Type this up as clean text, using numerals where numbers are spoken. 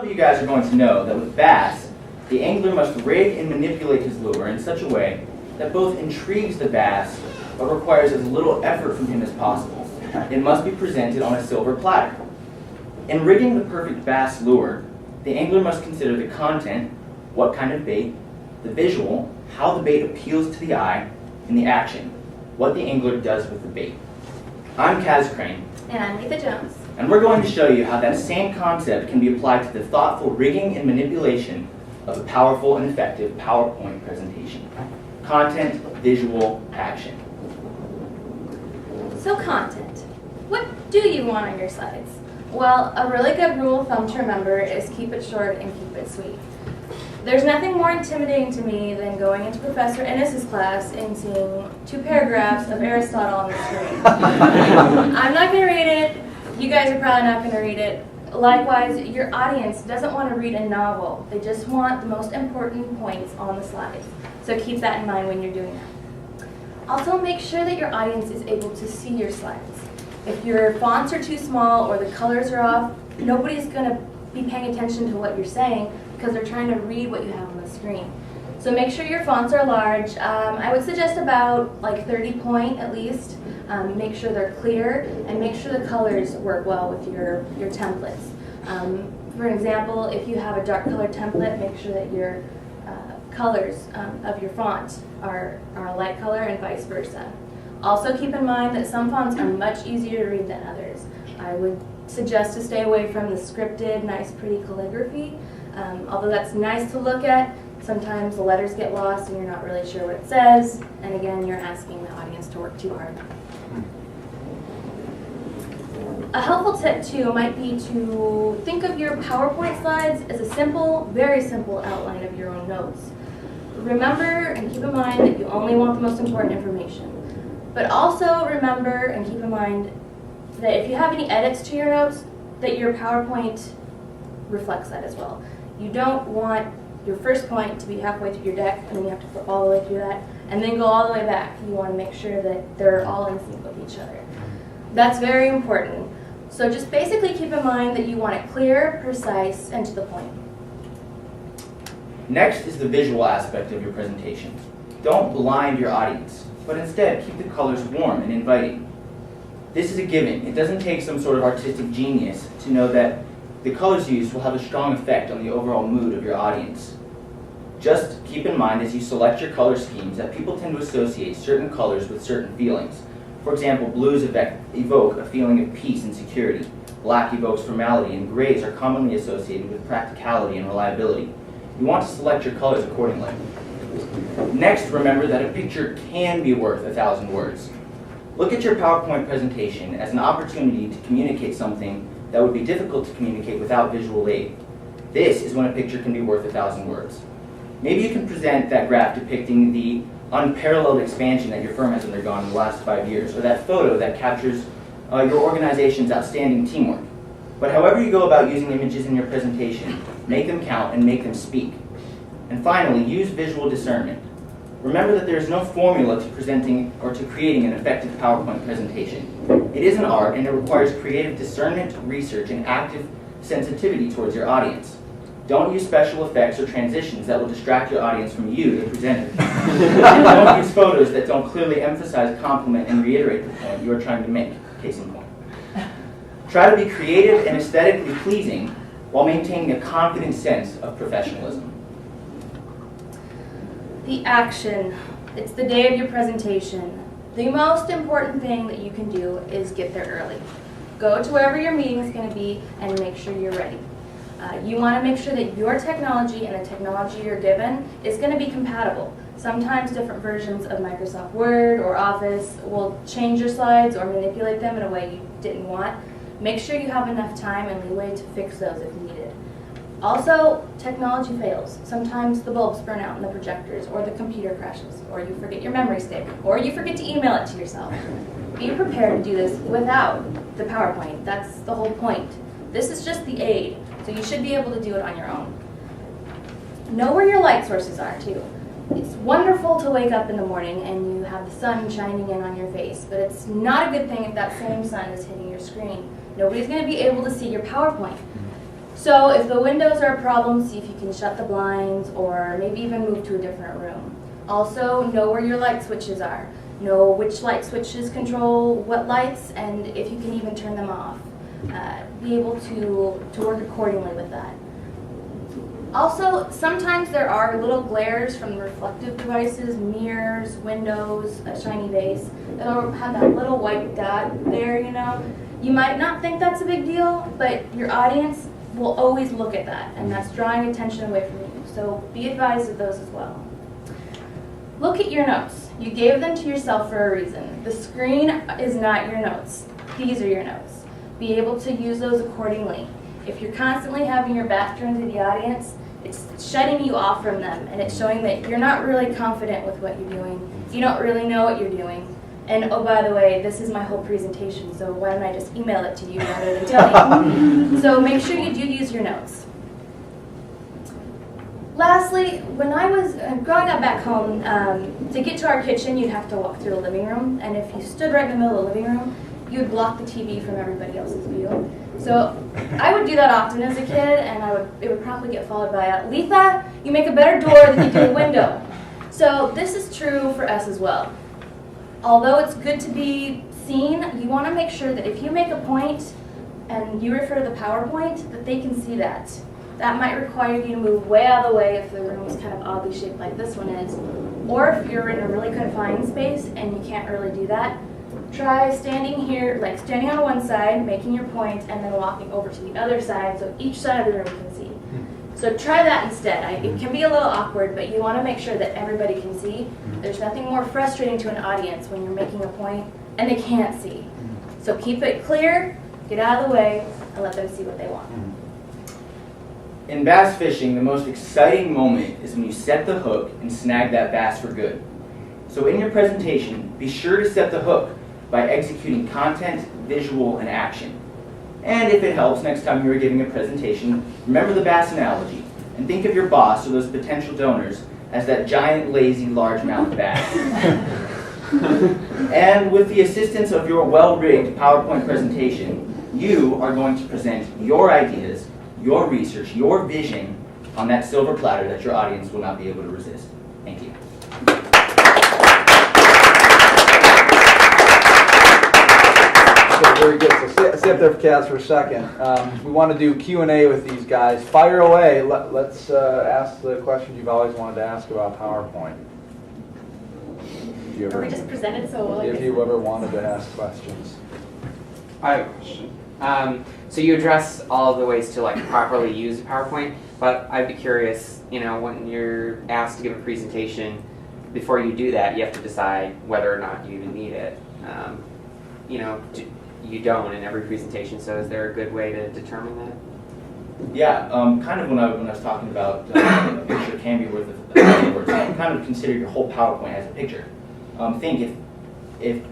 Some of you guys are going to know that with bass, the angler must rig and manipulate his lure in such a way that both intrigues the bass but requires as little effort from him as possible. It must be presented on a silver platter. In rigging the perfect bass lure, the angler must consider the content, what kind of bait, the visual, how the bait appeals to the eye, and the action, what the angler does with the bait. I'm Kaz Crane. And I'm Leatha Jones. And we're going to show you how that same concept can be applied to the thoughtful rigging and manipulation of a powerful and effective PowerPoint presentation. Content, visual, action. So content. What do you want on your slides? Well, a really good rule of thumb to remember is keep it short and keep it sweet. There's nothing more intimidating to me than going into Professor Ennis's class and seeing 2 paragraphs of Aristotle on the screen. I'm not going to read it. You guys are probably not going to read it. Likewise, your audience doesn't want to read a novel. They just want the most important points on the slides. So keep that in mind when you're doing that. Also, make sure that your audience is able to see your slides. If your fonts are too small or the colors are off, nobody's going to be paying attention to what you're saying because they're trying to read what you have on the screen. So make sure your fonts are large. I would suggest about like 30 point at least. Make sure they're clear and make sure the colors work well with your templates. For example, if you have a dark color template, make sure that your colors of your font are a light color and vice versa. Also keep in mind that some fonts are much easier to read than others. I would suggest to stay away from the scripted, nice, pretty calligraphy. Although that's nice to look at, sometimes the letters get lost and you're not really sure what it says. And again, you're asking the audience to work too hard. A helpful tip too might be to think of your PowerPoint slides as a simple, very simple outline of your own notes. Remember and keep in mind that you only want the most important information. But also remember and keep in mind that if you have any edits to your notes, that your PowerPoint reflects that as well. You don't want your first point to be halfway through your deck and then you have to flip all the way through that and then go all the way back. You want to make sure that they're all in sync with each other. That's very important. So just basically keep in mind that you want it clear, precise, and to the point. Next is the visual aspect of your presentation. Don't blind your audience, but instead keep the colors warm and inviting. This is a given. It doesn't take some sort of artistic genius to know that the colors used will have a strong effect on the overall mood of your audience. Just keep in mind as you select your color schemes that people tend to associate certain colors with certain feelings. For example, blues evoke a feeling of peace and security. Black evokes formality, and grays are commonly associated with practicality and reliability. You want to select your colors accordingly. Next, remember that a picture can be worth 1,000 words. Look at your PowerPoint presentation as an opportunity to communicate something that would be difficult to communicate without visual aid. This is when a picture can be worth 1,000 words. Maybe you can present that graph depicting the unparalleled expansion that your firm has undergone in the last 5 years, or that photo that captures your organization's outstanding teamwork. But however you go about using images in your presentation, make them count and make them speak. And finally, use visual discernment. Remember that there is no formula to presenting or to creating an effective PowerPoint presentation. It is an art and it requires creative discernment, research, and active sensitivity towards your audience. Don't use special effects or transitions that will distract your audience from you, the presenter. And don't use photos that don't clearly emphasize, complement, and reiterate the point you are trying to make, case in point. Try to be creative and aesthetically pleasing while maintaining a confident sense of professionalism. The action. It's the day of your presentation. The most important thing that you can do is get there early. Go to wherever your meeting is going to be and make sure you're ready. You want to make sure that your technology and the technology you're given is going to be compatible. Sometimes different versions of Microsoft Word or Office will change your slides or manipulate them in a way you didn't want. Make sure you have enough time and leeway to fix those if needed. Also, technology fails. Sometimes the bulbs burn out in the projectors, or the computer crashes, or you forget your memory stick, or you forget to email it to yourself. Be prepared to do this without the PowerPoint. That's the whole point. This is just the aid, so you should be able to do it on your own. Know where your light sources are, too. It's wonderful to wake up in the morning and you have the sun shining in on your face, but it's not a good thing if that same sun is hitting your screen. Nobody's going to be able to see your PowerPoint. So if the windows are a problem, see if you can shut the blinds or maybe even move to a different room. Also, know where your light switches are. Know which light switches control what lights and if you can even turn them off. Be able to work accordingly with that. Also, sometimes there are little glares from the reflective devices, mirrors, windows, a shiny vase, that'll have that little white dot there, you know. You might not think that's a big deal, but your audience will always look at that, and that's drawing attention away from you. So be advised of those as well. Look at your notes. You gave them to yourself for a reason. The screen is not your notes. These are your notes. Be able to use those accordingly. If you're constantly having your back turned to the audience, it's shutting you off from them, and it's showing that you're not really confident with what you're doing. You don't really know what you're doing. And oh, by the way, this is my whole presentation, so why don't I just email it to you rather than tell you? So make sure you do use your notes. Lastly, when I was growing up back home, to get to our kitchen, you'd have to walk through the living room, and if you stood right in the middle of the living room, you would block the TV from everybody else's view. So I would do that often as a kid, and it would probably get followed by a, Leatha, you make a better door than you do a window. So this is true for us as well. Although it's good to be seen, you want to make sure that if you make a point and you refer to the PowerPoint, that they can see that. That might require you to move way out of the way if the room is kind of oddly shaped like this one is. Or if you're in a really confined space and you can't really do that, try standing here, like standing on one side, making your point, and then walking over to the other side so each side of the room can see. So try that instead. It can be a little awkward, but you want to make sure that everybody can see. There's nothing more frustrating to an audience when you're making a point and they can't see. So keep it clear, get out of the way, and let them see what they want. In bass fishing, the most exciting moment is when you set the hook and snag that bass for good. So in your presentation, be sure to set the hook by executing content, visual, and action. And if it helps, next time you're giving a presentation, remember the bass analogy, and think of your boss or those potential donors as that giant, lazy, largemouth bass. And with the assistance of your well-rigged PowerPoint presentation, you are going to present your ideas, your research, your vision on that silver platter that your audience will not be able to resist. Thank you. Okay, very good. So stay up there for Kaz for a second. We want to do Q&A with these guys. Fire away. Let's ask the questions you've always wanted to ask about PowerPoint. We just presented so well. If you ever wanted to ask questions. I have a question. So you address all of the ways to like properly use PowerPoint, but I'd be curious, you know, when you're asked to give a presentation, before you do that, you have to decide whether or not you even need it. You know, you don't in every presentation, so is there a good way to determine that? Yeah, kind of when I was talking about a picture can be worth a thousand words, kind of consider your whole PowerPoint as a picture. Think if